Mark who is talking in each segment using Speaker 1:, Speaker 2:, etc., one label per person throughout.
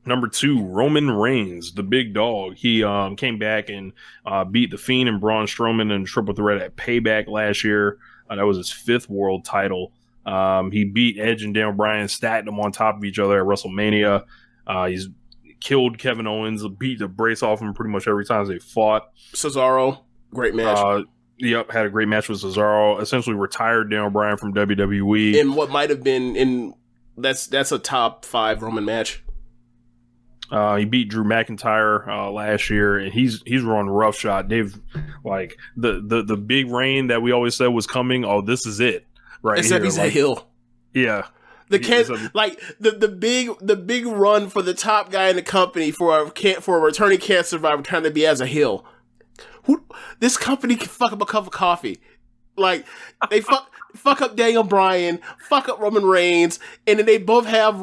Speaker 1: Number 2, Roman Reigns, the big dog. He came back and beat The Fiend and Braun Strowman in a triple threat at Payback last year. That was his 5th world title. He beat Edge and Daniel Bryan, stacked them on top of each other at WrestleMania. He's killed Kevin Owens, beat the brace off him pretty much every time they fought.
Speaker 2: Cesaro, great match.
Speaker 1: Yep, had a great match with Cesaro. Essentially retired Daniel Bryan from WWE.
Speaker 2: In what might have been that's a top 5 Roman match.
Speaker 1: He beat Drew McIntyre last year, and he's run roughshod. They've like the big reign that we always said was coming. Oh, this is it, right?
Speaker 2: Except
Speaker 1: here.
Speaker 2: he's a heel.
Speaker 1: Yeah,
Speaker 2: the big run for the top guy in the company for a returning cancer survivor trying to be as a heel. This company can fuck up a cup of coffee. Like they fuck up Daniel Bryan, fuck up Roman Reigns, and then they both have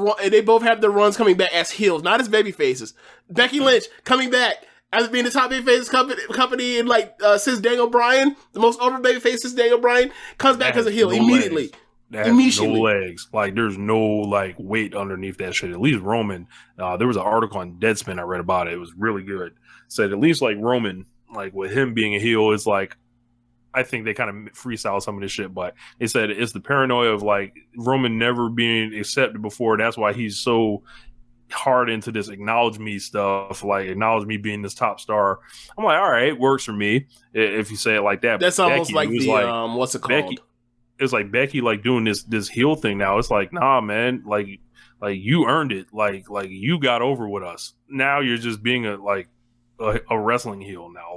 Speaker 2: their runs coming back as heels, not as baby faces. Becky Lynch coming back as being the top baby faces company in since Daniel Bryan, the most over baby face since Daniel Bryan, comes back as a heel immediately.
Speaker 1: No legs. Like there's no weight underneath that shit. At least Roman. There was an article on Deadspin I read about it. It was really good. Said at least Roman, with him being a heel, it's I think they kind of freestyle some of this shit, but they said it's the paranoia of Roman never being accepted before. That's why he's so hard into this acknowledge me stuff, acknowledge me being this top star. I'm all right, works for me if you say it like that.
Speaker 2: That's
Speaker 1: but
Speaker 2: almost
Speaker 1: Becky,
Speaker 2: what's it called?
Speaker 1: It's like Becky doing this heel thing now. It's nah, man, you earned it. You got over with us. Now you're just being a wrestling heel now.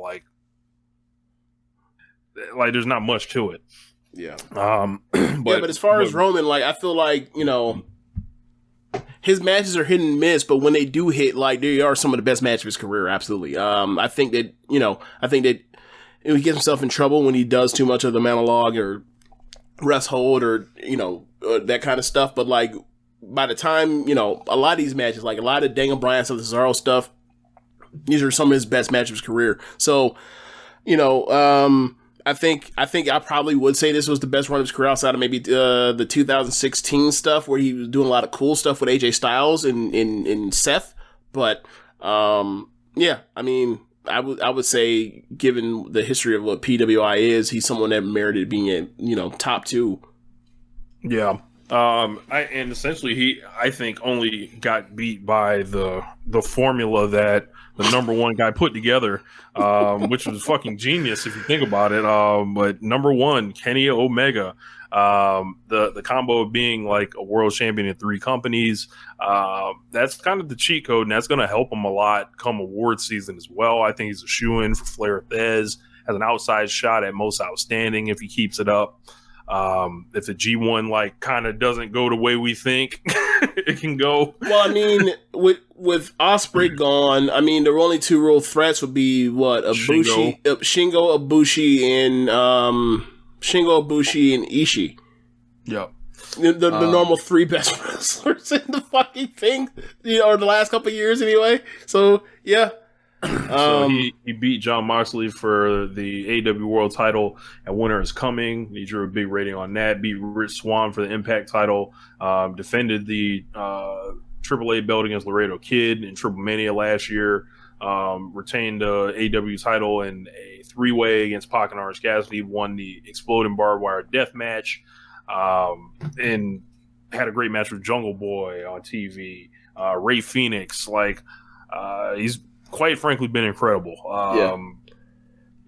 Speaker 1: There's not much to it.
Speaker 2: Yeah.
Speaker 1: But
Speaker 2: as far as Roman, I feel his matches are hit and miss, but when they do hit, they are some of the best matches of his career. Absolutely. I think that he gets himself in trouble when he does too much of the monologue or rest hold or that kind of stuff. But by the time a lot of these matches, a lot of Daniel Bryan stuff, the Cesaro stuff, these are some of his best matches of his career. So I think I probably would say this was the best run of his career outside of maybe the 2016 stuff where he was doing a lot of cool stuff with AJ Styles and Seth. But yeah, I mean, I would say given the history of what PWI is, he's someone that merited being at top 2.
Speaker 1: Yeah. And essentially he, I think, only got beat by the formula that the number 1 guy put together, which was fucking genius if you think about it. But number 1, Kenny Omega, the combo of being a world champion in 3 companies, that's kind of the cheat code, and that's going to help him a lot come award season as well. I think he's a shoo-in for Flair Thez, has an outside shot at most outstanding if he keeps it up. If the G1 kind of doesn't go the way we think it can go.
Speaker 2: Well, I mean, with Ospreay gone, I mean, the only 2 real threats would be Shingo Ibushi, and Ishii.
Speaker 1: Yep.
Speaker 2: The normal 3 best wrestlers in the fucking thing, or the last couple of years anyway. So yeah.
Speaker 1: So he beat Jon Moxley for the AEW World Title at Winter is Coming. He drew a big rating on that. Beat Rich Swann for the Impact Title. Defended the AAA belt against Laredo Kid in Triple Mania last year. Retained the AEW title in a 3-way against Pac and Orange Cassidy. Won the Exploding Barbed Wire Death Match. And had a great match with Jungle Boy on TV. Ray Phoenix. He's quite frankly been incredible.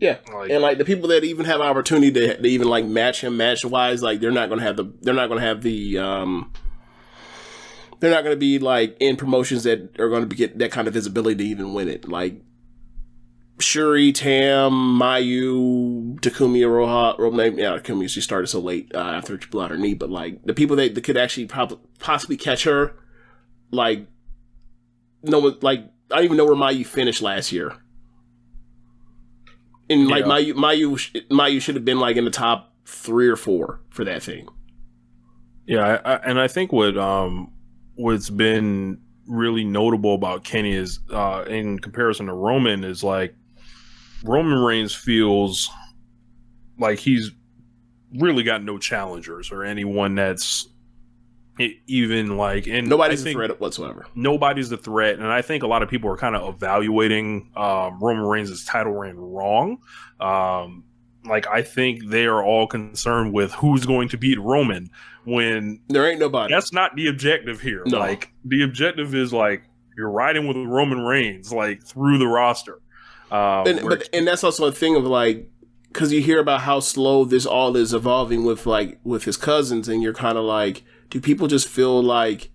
Speaker 2: Yeah. And the people that even have opportunity to even match him match wise, they're not going to be in promotions that are going to get that kind of visibility to even win it. Shuri, Tam, Mayu, Takumi Iroha, Takumi, she started so late after she blew out her knee, but the people that could actually possibly catch her, no one, I don't even know where Mayu finished last year. And Mayu should have been in the top 3 or 4 for that thing.
Speaker 1: Yeah, and I think what's been really notable about Kenny is in comparison to Roman is Roman Reigns feels like he's really got no challengers or anyone that's even like, and
Speaker 2: Nobody's a threat whatsoever.
Speaker 1: Nobody's the threat, and I think a lot of people are kind of evaluating Roman Reigns' title reign wrong. Like, I think they are all concerned with who's going to beat Roman when
Speaker 2: there ain't nobody.
Speaker 1: That's not the objective here.
Speaker 2: No.
Speaker 1: Like, the objective is like you're riding with Roman Reigns like through the roster.
Speaker 2: And that's also a thing of like, because you hear about how slow this all is evolving with his cousins, and you're kind of like, do people just feel like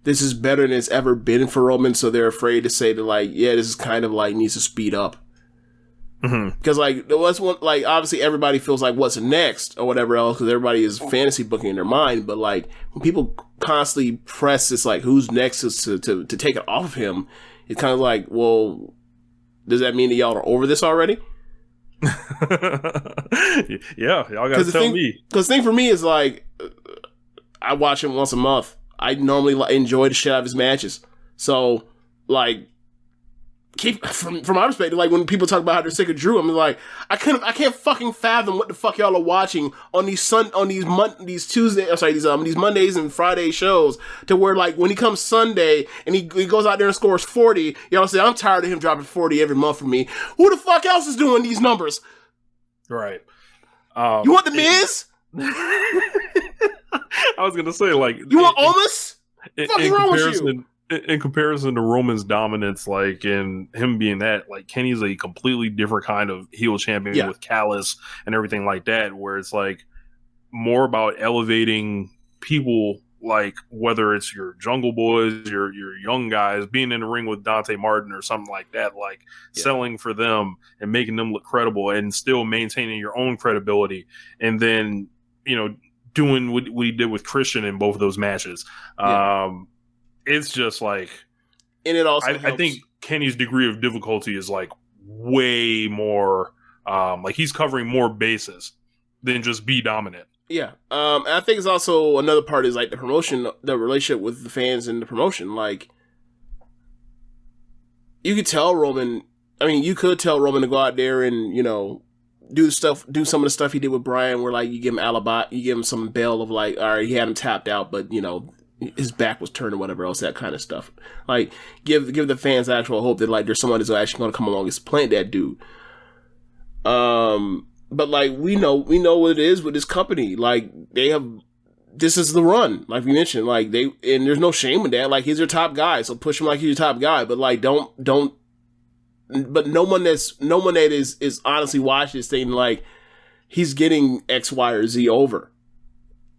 Speaker 2: this is better than it's ever been for Roman, so they're afraid to say that, like, yeah, this is kind of like needs to speed up? Because like what's one, like, obviously everybody feels like what's next or whatever else, because everybody is fantasy booking in their mind. But like when people constantly press this like who's next to take it off of him, it's kind of like, well, does that mean that y'all are over this already?
Speaker 1: Yeah, y'all gotta tell me. Because
Speaker 2: the thing for me is like, I watch him once a month. I normally enjoy the shit out of his matches. So like, keep from my perspective, like when people talk about how they're sick of Drew, I'm like, I can't fucking fathom what the fuck y'all are watching on these these Mondays and Friday shows, to where like when he comes Sunday and he goes out there and scores 40, y'all say, I'm tired of him dropping 40 every month for me. Who the fuck else is doing these numbers?
Speaker 1: Right.
Speaker 2: You want the Miz?
Speaker 1: I was gonna say, like,
Speaker 2: you want Almas? What's wrong with you?
Speaker 1: In comparison to Roman's dominance, like, and him being that, like, Kenny's a completely different kind of heel champion with Callus and everything like that, where it's like more about elevating people, like whether it's your Jungle Boys, your young guys, being in the ring with Dante Martin or something like that, like selling for them and making them look credible and still maintaining your own credibility, and then, you know, doing what we did with Christian in both of those matches. It's just like,
Speaker 2: and it also
Speaker 1: I think Kenny's degree of difficulty is like way more, like he's covering more bases than just be dominant.
Speaker 2: Yeah. And I think it's also another part is like the promotion, the relationship with the fans and the promotion. Like, you could tell Roman to go out there and, you know, do some of the stuff he did with Bryan, where like you give him alibi, you give him some bail of like, all right, he had him tapped out, but you know, his back was turned or whatever else, that kind of stuff. Like, give the fans actual hope that like there's someone that's actually going to come along and supplant that dude. But like we know what it is with this company. Like, this is the run, like we mentioned. Like and there's no shame in that. Like, he's your top guy, so push him like he's your top guy. But like, don't. But no one that is honestly watching this thing like he's getting X, Y, or Z over.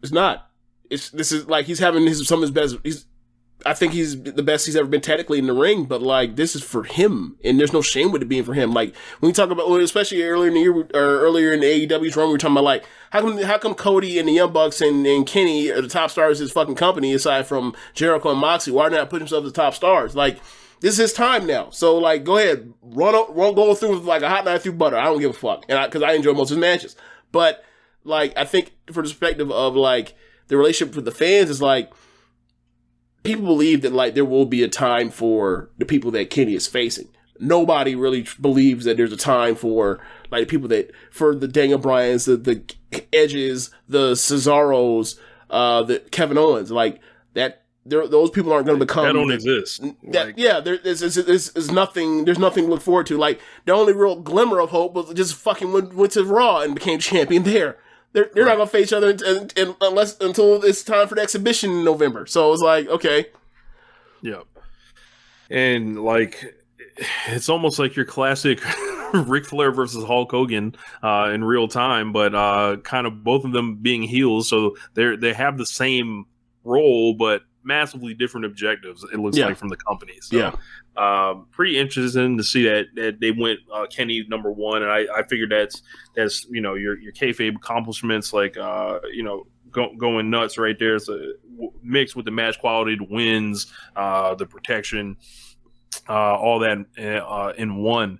Speaker 2: It's not. This is like he's having some of his best. I think he's the best he's ever been technically in the ring, but like this is for him, and there's no shame with it being for him. Like when we talk about, especially earlier in the year or earlier in the AEW's run, we were talking about like how come Cody and the Young Bucks and Kenny are the top stars of his fucking company aside from Jericho and Moxley? Why not put themselves as top stars? Like, this is his time now, so like go ahead, run go through with like a hot knife through butter. I don't give a fuck, and because I enjoy most of his matches, but like I think for the perspective of like the relationship with the fans is like, people believe that like there will be a time for the people that Kenny is facing. Nobody really believes that there's a time for like people for the Daniel Bryans, the Edges, the Cesaros, the Kevin Owens, like that. Those people aren't going to become.
Speaker 1: That don't exist.
Speaker 2: There's nothing. There's nothing to look forward to. Like, the only real glimmer of hope was just fucking went to Raw and became champion there. They're not going to face each other until it's time for the exhibition in November. So it's like, okay.
Speaker 1: Yeah. And like, it's almost like your classic Ric Flair versus Hulk Hogan in real time, but kind of both of them being heels. So they have the same role, but massively different objectives, it looks like, from the company. So, pretty interesting to see that they went Kenny number one, and I figured that's you know, your kayfabe accomplishments, like you know, going nuts right there. So mixed with the match quality, the wins, the protection, all that in one.